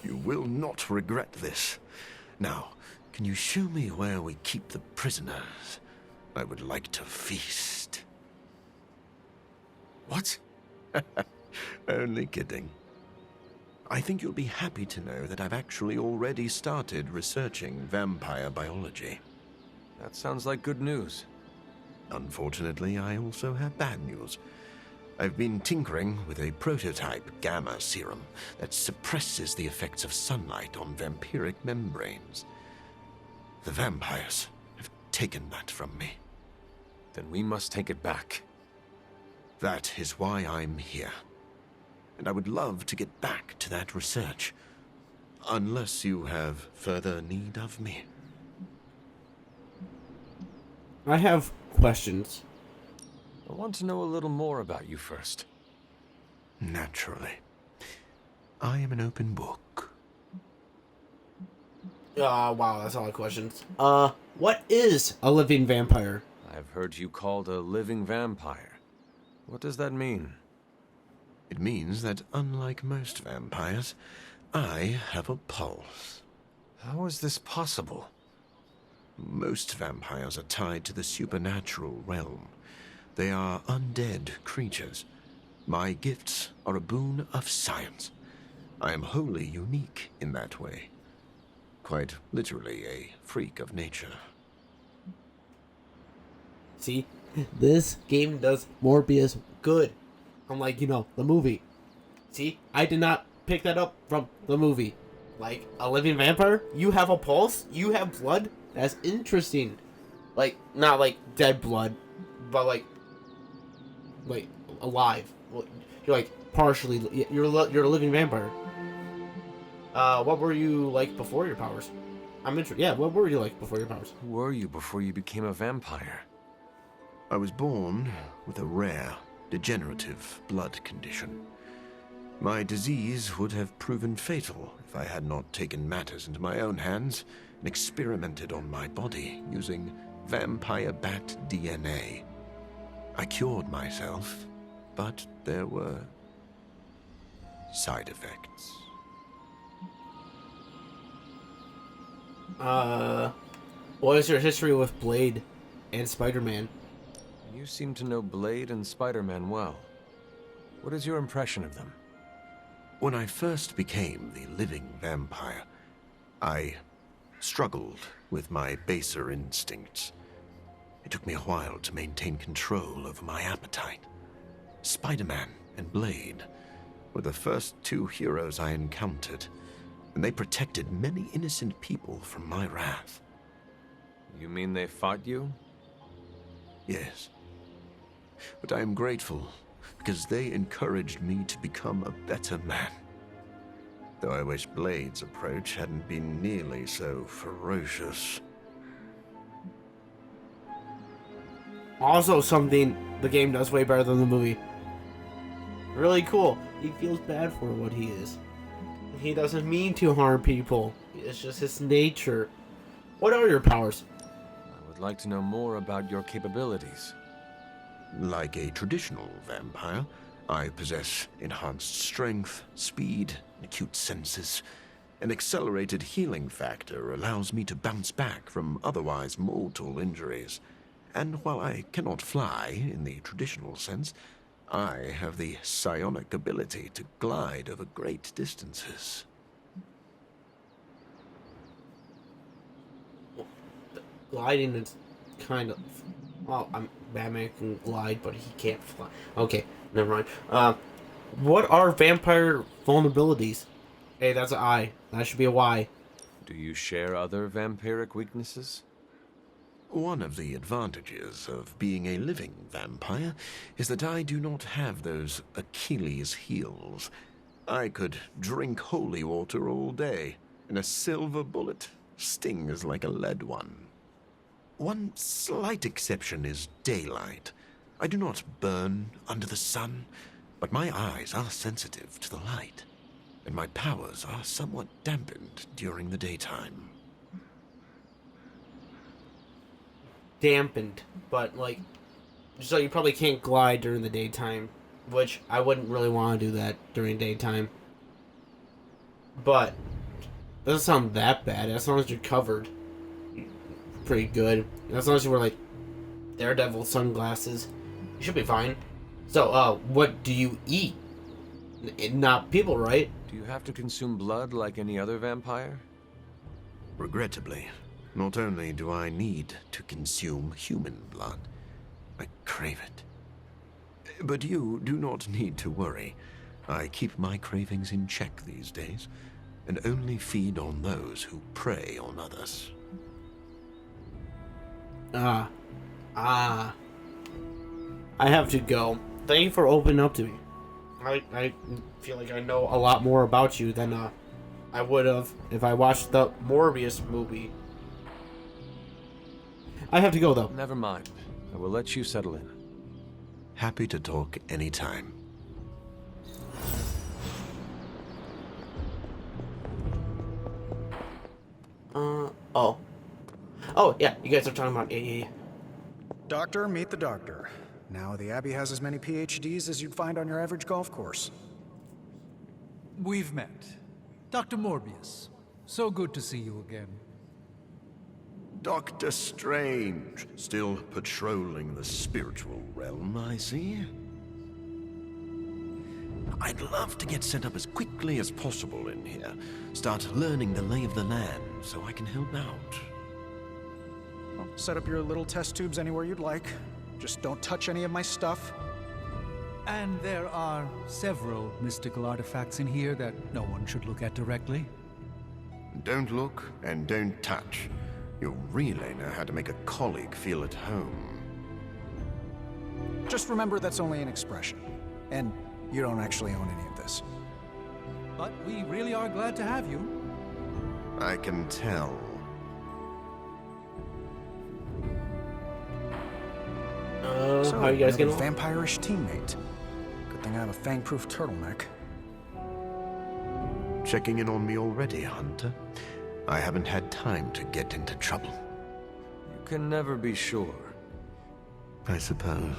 You will not regret this. Now, can you show me where we keep the prisoners? I would like to feast. What? Only kidding. I think you'll be happy to know that I've actually already started researching vampire biology. That sounds like good news. Unfortunately, I also have bad news. I've been tinkering with a prototype gamma serum that suppresses the effects of sunlight on vampiric membranes. The vampires have taken that from me. Then we must take it back. That is why I'm here. And I would love to get back to that research. Unless you have further need of me. I have questions. I want to know a little more about you first. Naturally. I am an open book. Wow, that's a lot of questions. What is a living vampire? I've heard you called a living vampire. What does that mean? It means that unlike most vampires, I have a pulse. How is this possible? Most vampires are tied to the supernatural realm. They are undead creatures. My gifts are a boon of science. I am wholly unique in that way. Quite literally a freak of nature. See, this game does Morbius good. Unlike, the movie. See, I did not pick that up from the movie. Like, a living vampire? You have a pulse? You have blood? That's interesting. Like, not like dead blood, but like alive. You're like partially. You're a living vampire. What were you like before your powers? I'm interested. Yeah, what were you like before your powers? Who were you before you became a vampire? I was born with a rare, degenerative blood condition. My disease would have proven fatal if I had not taken matters into my own hands and experimented on my body using vampire bat DNA. I cured myself, but there were side effects. What is your history with Blade and Spider-Man? You seem to know Blade and Spider-Man well. What is your impression of them? When I first became the living vampire, I struggled with my baser instincts. It took me a while to maintain control over my appetite. Spider-Man and Blade were the first two heroes I encountered, and they protected many innocent people from my wrath. You mean they fought you? Yes. But I am grateful, because they encouraged me to become a better man. Though I wish Blade's approach hadn't been nearly so ferocious. Also something the game does way better than the movie. Really cool. He feels bad for what he is. He doesn't mean to harm people. It's just his nature. What are your powers? I would like to know more about your capabilities. Like a traditional vampire, I possess enhanced strength, speed, acute senses. An accelerated healing factor allows me to bounce back from otherwise mortal injuries. And while I cannot fly in the traditional sense, I have the psionic ability to glide over great distances. Gliding is kind of... Well, Batman can glide, but he can't fly. Okay, never mind. What are vampire vulnerabilities? Hey, that's an I. That should be a Y. Do you share other vampiric weaknesses? One of the advantages of being a living vampire is that I do not have those Achilles heels. I could drink holy water all day, and a silver bullet stings like a lead one. One slight exception is daylight. I do not burn under the sun, but my eyes are sensitive to the light, and my powers are somewhat dampened during the daytime. dampened, but like, so you probably can't glide during the daytime, which I wouldn't really want to do that during daytime. But it doesn't sound that bad as long as you're covered. Pretty good. As long as you wear like Daredevil sunglasses, you should be fine. So, what do you eat? Not people, right? Do you have to consume blood like any other vampire? Regrettably, not only do I need to consume human blood, I crave it. But you do not need to worry. I keep my cravings in check these days, and only feed on those who prey on others. I have to go. Thank you for opening up to me. I feel like I know a lot more about you than I would have if I watched the Morbius movie. I have to go, though. Never mind. I will let you settle in. Happy to talk anytime. Oh. Oh, yeah, you guys are talking about... Yeah. Doctor, meet the doctor. Now the Abbey has as many PhDs as you'd find on your average golf course. We've met. Dr. Morbius. So good to see you again. Doctor Strange, still patrolling the spiritual realm, I see. I'd love to get set up as quickly as possible in here. Start learning the lay of the land so I can help out. Well, set up your little test tubes anywhere you'd like. Just don't touch any of my stuff. And there are several mystical artifacts in here that no one should look at directly. Don't look and don't touch. You'll really know how to make a colleague feel at home. Just remember that's only an expression. And you don't actually own any of this. But we really are glad to have you. I can tell. So, how are you guys getting along? Vampire-ish teammate. Good thing I have a fang-proof turtleneck. Checking in on me already, Hunter? I haven't had time to get into trouble. You can never be sure. I suppose.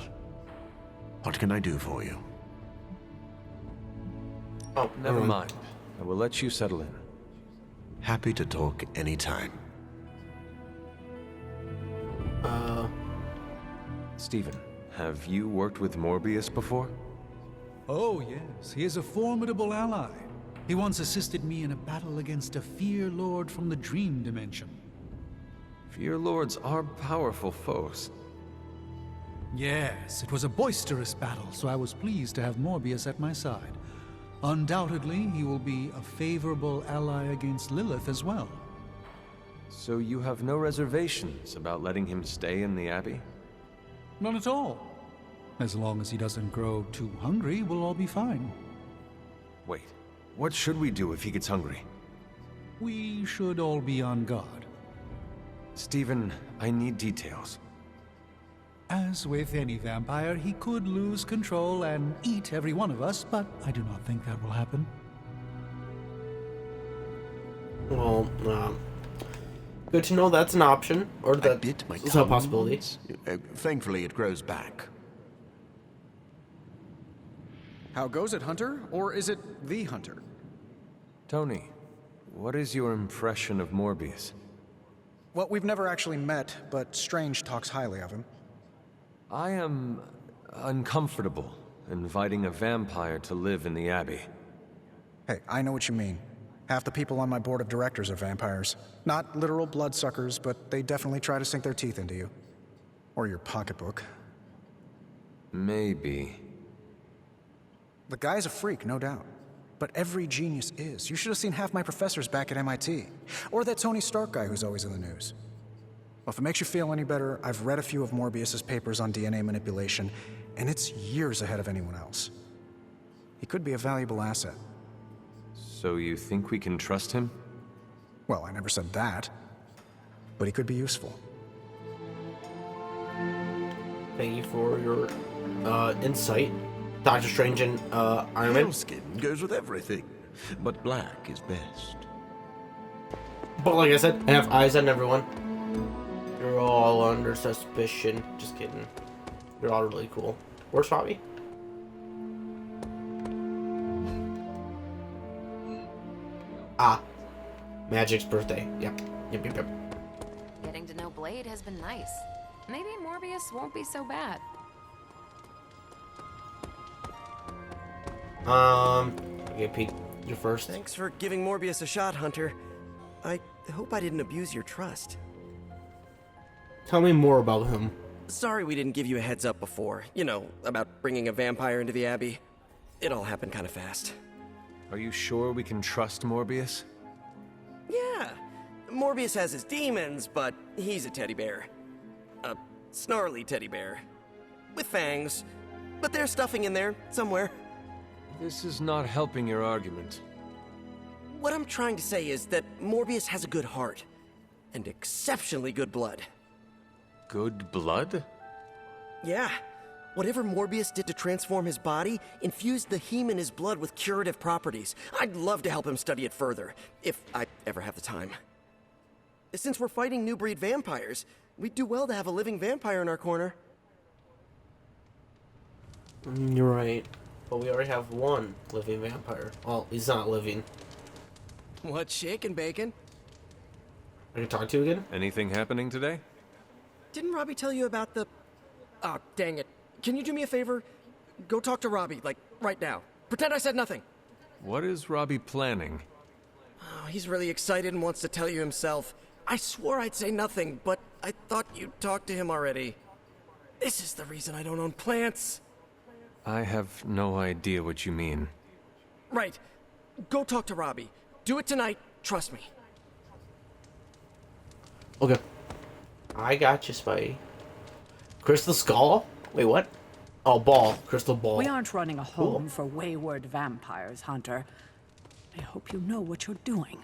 What can I do for you? Oh, never mind. I will let you settle in. Happy to talk anytime. Stephen, have you worked with Morbius before? Oh, yes. He is a formidable ally. He once assisted me in a battle against a Fear Lord from the Dream Dimension. Fear Lords are powerful foes. Yes, it was a boisterous battle, so I was pleased to have Morbius at my side. Undoubtedly, he will be a favorable ally against Lilith as well. So you have no reservations about letting him stay in the Abbey? None at all. As long as he doesn't grow too hungry, we'll all be fine. Wait, what should we do if he gets hungry? We should all be on guard. Stephen, I need details. As with any vampire, he could lose control and eat every one of us, but I do not think that will happen. Well, good to know that's an option, or that it's a possibility. Thankfully, it grows back. How goes it, Hunter? Or is it the Hunter? Tony, what is your impression of Morbius? Well, we've never actually met, but Strange talks highly of him. I am uncomfortable inviting a vampire to live in the Abbey. Hey, I know what you mean. Half the people on my board of directors are vampires. Not literal bloodsuckers, but they definitely try to sink their teeth into you. Or your pocketbook. Maybe. The guy's a freak, no doubt. But every genius is. You should have seen half my professors back at MIT. Or that Tony Stark guy who's always in the news. Well, if it makes you feel any better, I've read a few of Morbius's papers on DNA manipulation, and it's years ahead of anyone else. He could be a valuable asset. So you think we can trust him? Well, I never said that. But he could be useful. Thank you for your insight. Doctor Strange and Iron Man. Pale skin goes with everything, but black is best. But like I said, I have eyes on everyone. You're all under suspicion. Just kidding. You're all really cool. Where's Robbie? Ah. Magik's birthday. Yep. Yep. Getting to know Blade has been nice. Maybe Morbius won't be so bad. Okay, Pete, you're first. Thanks for giving Morbius a shot, Hunter. I hope I didn't abuse your trust. Tell me more about him. Sorry we didn't give you a heads up before. You know, about bringing a vampire into the Abbey. It all happened kind of fast. Are you sure we can trust Morbius? Yeah. Morbius has his demons, but he's a teddy bear. A snarly teddy bear. With fangs. But there's stuffing in there, somewhere. This is not helping your argument. What I'm trying to say is that Morbius has a good heart. And exceptionally good blood. Good blood? Yeah. Whatever Morbius did to transform his body infused the heme in his blood with curative properties. I'd love to help him study it further, if I ever have the time. Since we're fighting new breed vampires, we'd do well to have a living vampire in our corner. You're right. But we already have one living vampire. Well, he's not living. What's shaking, Bacon? I can talk to you again? Anything happening today? Didn't Robbie tell you about the... Oh, dang it. Can you do me a favor? Go talk to Robbie, like, right now. Pretend I said nothing. What is Robbie planning? Oh, he's really excited and wants to tell you himself. I swore I'd say nothing, but I thought you'd talked to him already. This is the reason I don't own plants. I have no idea what you mean. Right. Go talk to Robbie. Do it tonight. Trust me. Okay. I got you, Spidey. Crystal Skull? Wait, what? Oh, ball. Crystal ball. We aren't running a home for wayward vampires, Hunter. I hope you know what you're doing.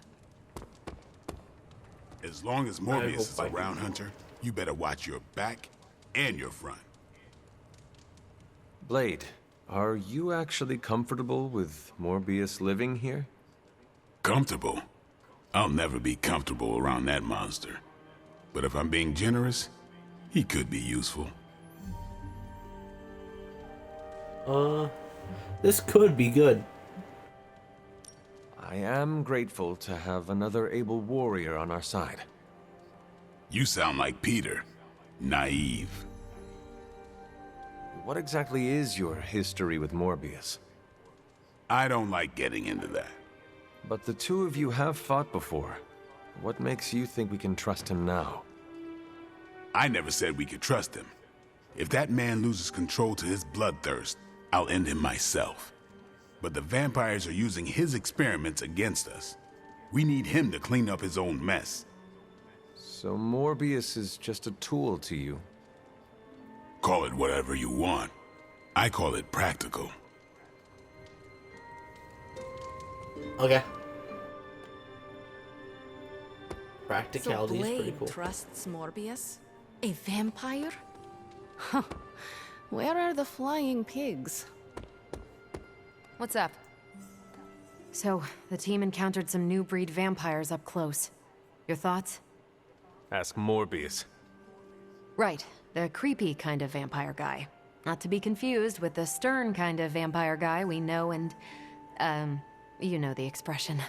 As long as Morbius is around, Hunter, you better watch your back and your front. Blade, are you actually comfortable with Morbius living here? Comfortable? I'll never be comfortable around that monster. But if I'm being generous, he could be useful. This could be good. I am grateful to have another able warrior on our side. You sound like Peter. Naive. What exactly is your history with Morbius? I don't like getting into that. But the two of you have fought before. What makes you think we can trust him now? I never said we could trust him. If that man loses control to his bloodthirst, I'll end him myself. But the vampires are using his experiments against us. We need him to clean up his own mess. So Morbius is just a tool to you? Call it whatever you want. I call it practical. Okay. Practicality is pretty Blade cool. trusts Morbius? A vampire? Huh. Where are the flying pigs? What's up? So, the team encountered some new breed vampires up close. Your thoughts? Ask Morbius. Right, the creepy kind of vampire guy. Not to be confused with the stern kind of vampire guy we know and, you know the expression.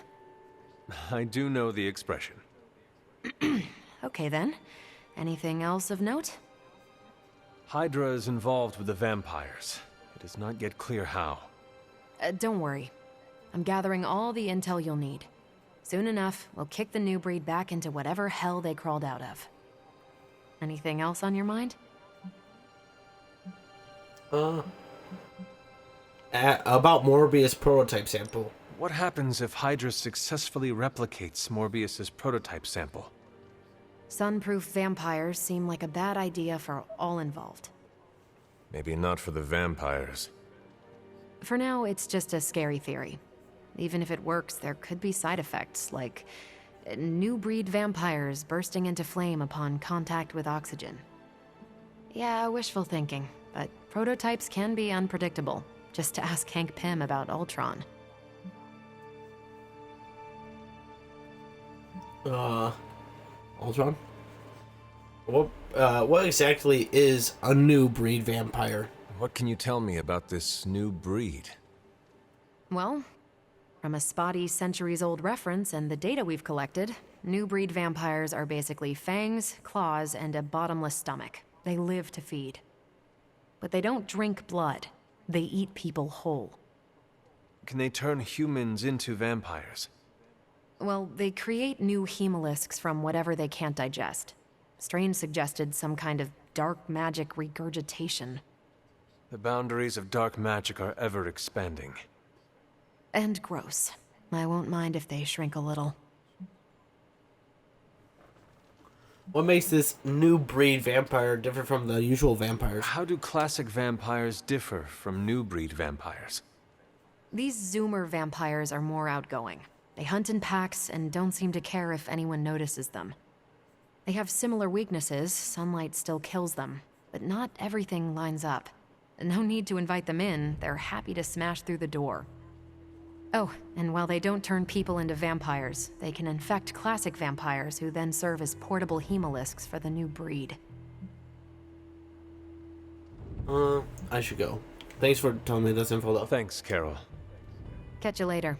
I do know the expression. Okay then. Anything else of note? Hydra is involved with the vampires. It is not yet clear how. Don't worry. I'm gathering all the intel you'll need. Soon enough, we'll kick the new breed back into whatever hell they crawled out of. Anything else on your mind? About Morbius prototype sample. What happens if Hydra successfully replicates Morbius's prototype sample? Sunproof vampires seem like a bad idea for all involved. Maybe not for the vampires. For now, it's just a scary theory. Even if it works, there could be side effects, like new breed vampires bursting into flame upon contact with oxygen. Yeah, wishful thinking, but prototypes can be unpredictable. Just to ask Hank Pym about Ultron. Ultron? What exactly is a new breed vampire? What can you tell me about this new breed? Well, from a spotty centuries-old reference and the data we've collected, new breed vampires are basically fangs, claws, and a bottomless stomach. They live to feed. But they don't drink blood. They eat people whole. Can they turn humans into vampires? Well, they create new hemolisks from whatever they can't digest. Strange suggested some kind of dark magic regurgitation. The boundaries of dark magic are ever expanding. And gross. I won't mind if they shrink a little. What makes this new breed vampire different from the usual vampires? How do classic vampires differ from new breed vampires? These Zoomer vampires are more outgoing. They hunt in packs and don't seem to care if anyone notices them. They have similar weaknesses. Sunlight still kills them, but not everything lines up. No need to invite them in. They're happy to smash through the door. Oh, and while they don't turn people into vampires, they can infect classic vampires who then serve as portable hemolisks for the new breed. I should go. Thanks for telling me this info, though. Thanks, Carol. Catch you later.